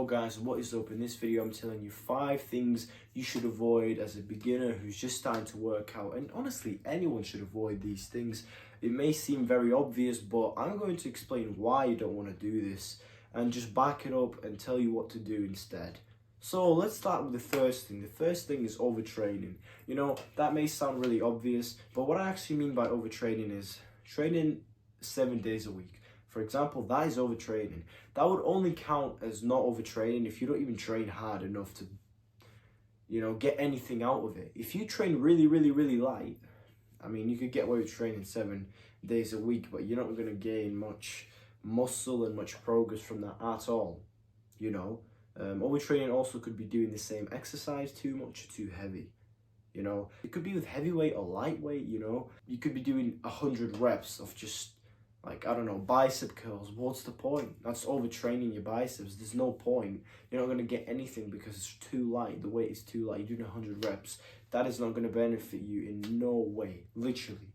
guys, what is up? In this video I'm telling you 5 things you should avoid as a beginner who's just starting to work out, and honestly anyone should avoid these things. It may seem very obvious, but I'm going to explain why you don't want to do this and just back it up and tell you what to do instead. So let's start with the first thing. The first thing is overtraining. You know, that may sound really obvious, but what I actually mean by overtraining is training 7 days a week. For example, that is overtraining. That would only count as not overtraining if you don't even train hard enough to, get anything out of it. If you train really light, I mean, you could get away with training 7 days a week, but you're not going to gain much muscle and much progress from that at all, Overtraining also could be doing the same exercise too much or too heavy. It could be with heavyweight or lightweight, You could be doing 100 reps of just, bicep curls. What's the point? That's overtraining your biceps. There's no point. You're not going to get anything because it's too light. The weight is too light. You're doing 100 reps. That is not going to benefit you in no way, literally.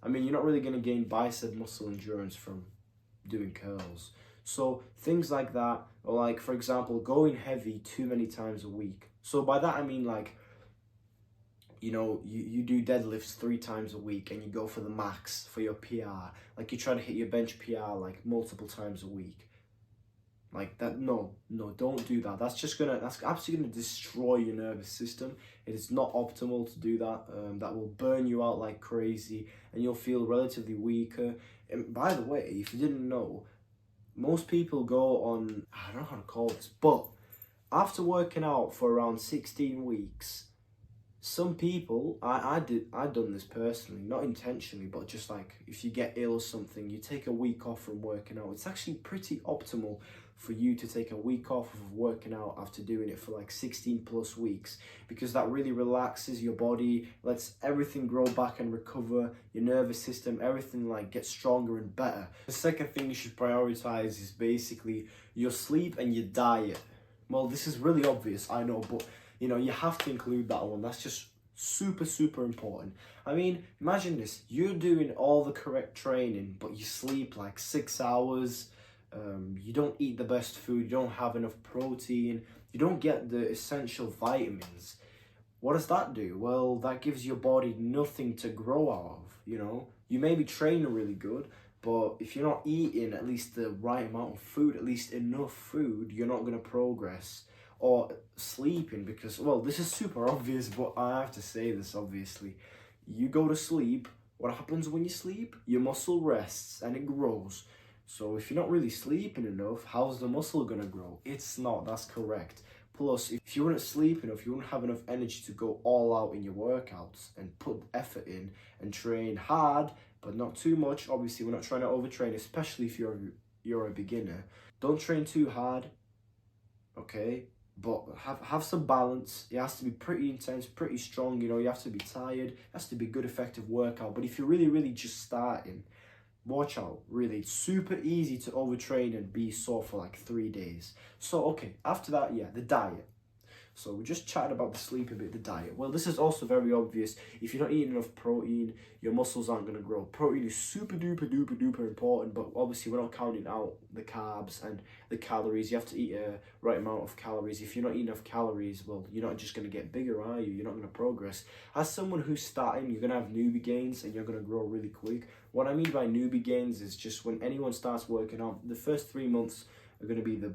I mean, you're not really going to gain bicep muscle endurance from doing curls. So things like that, or for example, going heavy too many times a week. So by that I mean you do deadlifts 3 times a week and you go for the max for your PR. You try to hit your bench PR multiple times a week. No, don't do that. That's absolutely gonna destroy your nervous system. It is not optimal to do that. That will burn you out like crazy and you'll feel relatively weaker. And by the way, if you didn't know, most people go on, I don't know how to call this, but after working out for around 16 weeks, some people, I've done this personally, not intentionally, but just if you get ill or something, you take a week off from working out. It's actually pretty optimal for you to take a week off of working out after doing it for 16 plus weeks, because that really relaxes your body, lets everything grow back and recover, your nervous system, everything gets stronger and better. The second thing you should prioritize is basically your sleep and your diet. Well, this is really obvious, I know, but you have to include that one. That's just super important. I mean, imagine this. You're doing all the correct training, but you sleep 6 hours. You don't eat the best food. You don't have enough protein. You don't get the essential vitamins. What does that do? Well, that gives your body nothing to grow out of, You may be training really good, but if you're not eating at least the right amount of food, at least enough food, you're not going to progress. Or sleeping, because, well, this is super obvious, but I have to say this obviously. You go to sleep, what happens when you sleep? Your muscle rests and it grows. So if you're not really sleeping enough, how's the muscle gonna grow? It's not, that's correct. Plus, if you wouldn't sleep enough, you wouldn't have enough energy to go all out in your workouts and put effort in and train hard, but not too much. Obviously, we're not trying to overtrain, especially if you're a beginner. Don't train too hard, okay? But have some balance. It has to be pretty intense, pretty strong. You have to be tired. It has to be a good, effective workout. But if you're really just starting, watch out. Really, it's super easy to overtrain and be sore for 3 days. So okay, after that, the diet. So we just chatted about the sleep a bit, the diet. Well, this is also very obvious. If you're not eating enough protein, your muscles aren't going to grow. Protein is super duper important, but obviously we're not counting out the carbs and the calories. You have to eat a right amount of calories. If you're not eating enough calories, well, you're not just going to get bigger, are you? You're not going to progress. As someone who's starting, you're going to have newbie gains and you're going to grow really quick. What I mean by newbie gains is just when anyone starts working out, the first 3 months are going to be the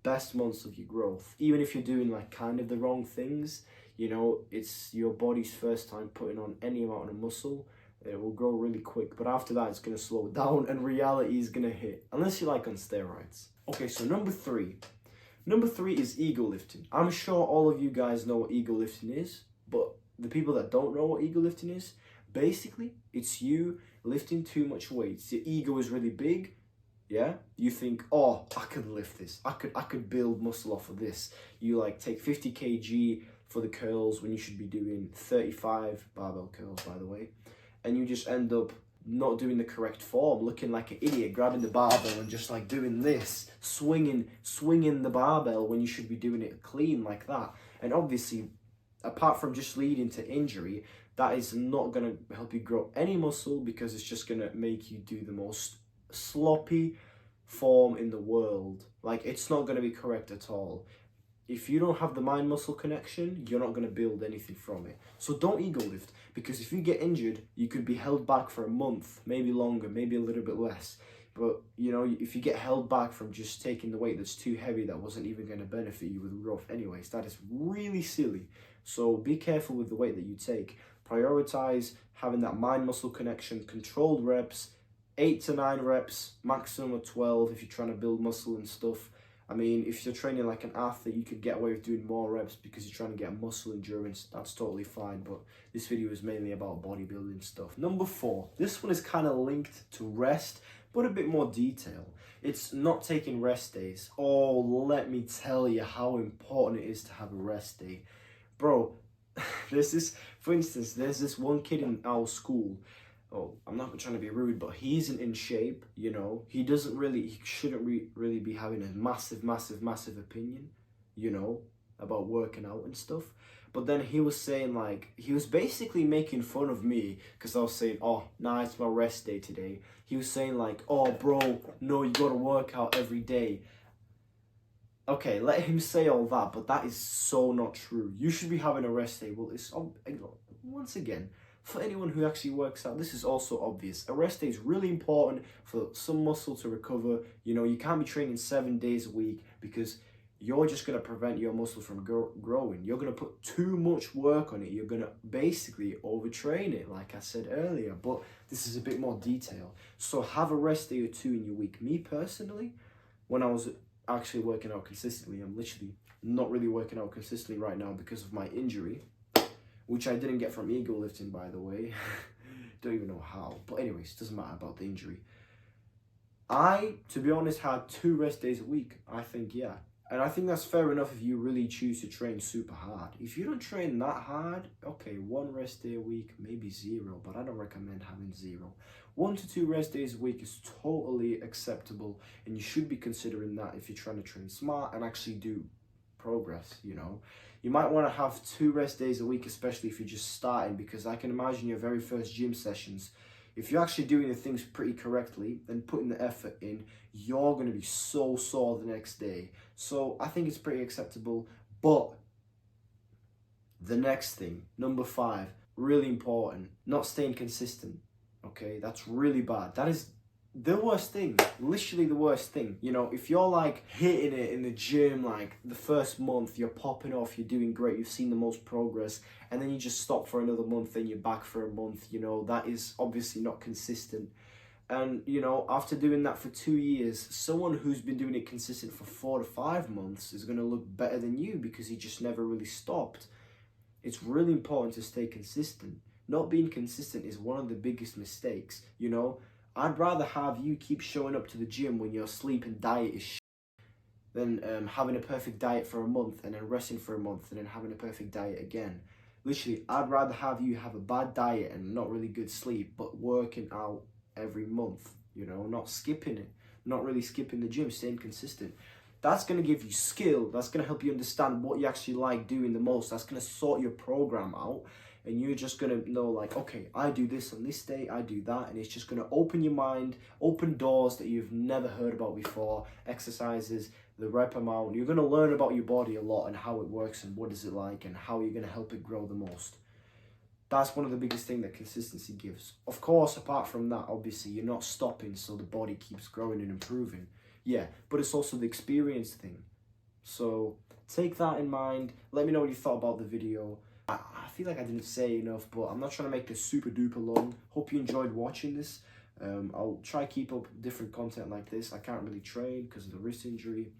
best months of your growth. Even if you're doing kind of the wrong things, it's your body's first time putting on any amount of muscle. It will grow really quick, but after that it's going to slow down and reality is going to hit, unless you're on steroids. Okay, so number three is ego lifting. I'm sure all of you guys know what ego lifting is, but the people that don't know what ego lifting is, basically it's you lifting too much weights. Your ego is really big. Yeah, you think, oh, I could lift this. I could build muscle off of this. You take 50 kg for the curls when you should be doing 35 barbell curls, by the way. And you just end up not doing the correct form, looking like an idiot, grabbing the barbell and just doing this, swinging the barbell when you should be doing it clean like that. And obviously, apart from just leading to injury, that is not going to help you grow any muscle, because it's just going to make you do the most sloppy, form in the world. Like, it's not going to be correct at all. If you don't have the mind-muscle connection, you're not going to build anything from it. So don't ego lift, because if you get injured, you could be held back for a month, maybe longer, maybe a little bit less. But, you know, if you get held back from just taking the weight that's too heavy, that wasn't even going to benefit you with growth anyways, that is really silly. So be careful with the weight that you take. Prioritize having that mind-muscle connection, controlled reps, 8 to 9 reps, maximum of 12 if you're trying to build muscle and stuff. I mean, if you're training like an athlete, you could get away with doing more reps because you're trying to get muscle endurance. That's totally fine, but this video is mainly about bodybuilding stuff. Number 4, this one is kind of linked to rest, but a bit more detail. It's not taking rest days. Oh, let me tell you how important it is to have a rest day. Bro, there's this one kid in our school. Oh, I'm not trying to be rude, but he isn't in shape, you know. He shouldn't really be having a massive opinion, you know, about working out and stuff. But then he was saying, like, he was basically making fun of me because I was saying, oh, nah, it's my rest day today. He was saying, like, oh, bro, no, you gotta work out every day. Okay, let him say all that, but that is so not true. You should be having a rest day. Well, it's, once again, for anyone who actually works out, this is also obvious. A rest day is really important for some muscle to recover. You know, you can't be training 7 days a week because you're just going to prevent your muscle from growing. You're going to put too much work on it. You're going to basically overtrain it, like I said earlier. But this is a bit more detail. So have a rest day or 2 in your week. Me personally, when I was actually working out consistently, I'm literally not really working out consistently right now because of my injury, which I didn't get from ego lifting, by the way. Don't even know how. But anyways, it doesn't matter about the injury. I, to be honest, had 2 rest days a week. I think, yeah. And I think that's fair enough if you really choose to train super hard. If you don't train that hard, okay, 1 rest day a week, maybe 0, but I don't recommend having 0. 1 to 2 rest days a week is totally acceptable, and you should be considering that if you're trying to train smart and actually do progress, you know. You might want to have 2 rest days a week, especially if you're just starting, because I can imagine your very first gym sessions, if you're actually doing the things pretty correctly and putting the effort in, you're going to be so sore the next day. So I think it's pretty acceptable. But the next thing, number 5, really important, not staying consistent. Okay, that's really bad. That is the worst thing, literally the worst thing. You know, if you're like hitting it in the gym, like the first month, you're popping off, you're doing great, you've seen the most progress, and then you just stop for another month, then you're back for a month, you know, that is obviously not consistent. And, you know, after doing that for 2 years, someone who's been doing it consistent for 4 to 5 months is going to look better than you because he just never really stopped. It's really important to stay consistent. Not being consistent is one of the biggest mistakes, you know. I'd rather have you keep showing up to the gym when your sleep and diet is shit than having a perfect diet for a month and then resting for a month and then having a perfect diet again. Literally, I'd rather have you have a bad diet and not really good sleep, but working out every month, you know, not skipping it, not really skipping the gym, staying consistent. That's going to give you skill. That's going to help you understand what you actually like doing the most. That's going to sort your program out. And you're just going to know, like, okay, I do this on this day, I do that. And it's just going to open your mind, open doors that you've never heard about before, exercises, the rep amount. You're going to learn about your body a lot and how it works and what is it like and how you're going to help it grow the most. That's one of the biggest things that consistency gives. Of course, apart from that, obviously, you're not stopping so the body keeps growing and improving. Yeah, but it's also the experience thing. So take that in mind. Let me know what you thought about the video. I feel like I didn't say enough, but I'm not trying to make this super duper long. Hope you enjoyed watching this. I'll try keep up different content like this. I can't really train because of the wrist injury.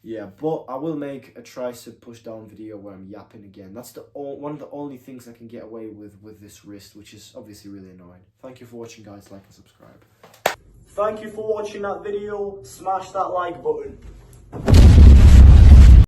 Yeah, but I will make a tricep push down video where I'm yapping again. That's one of the only things I can get away with this wrist, which is obviously really annoying. Thank you for watching, guys. Like and subscribe. Thank you for watching that video. Smash that like button.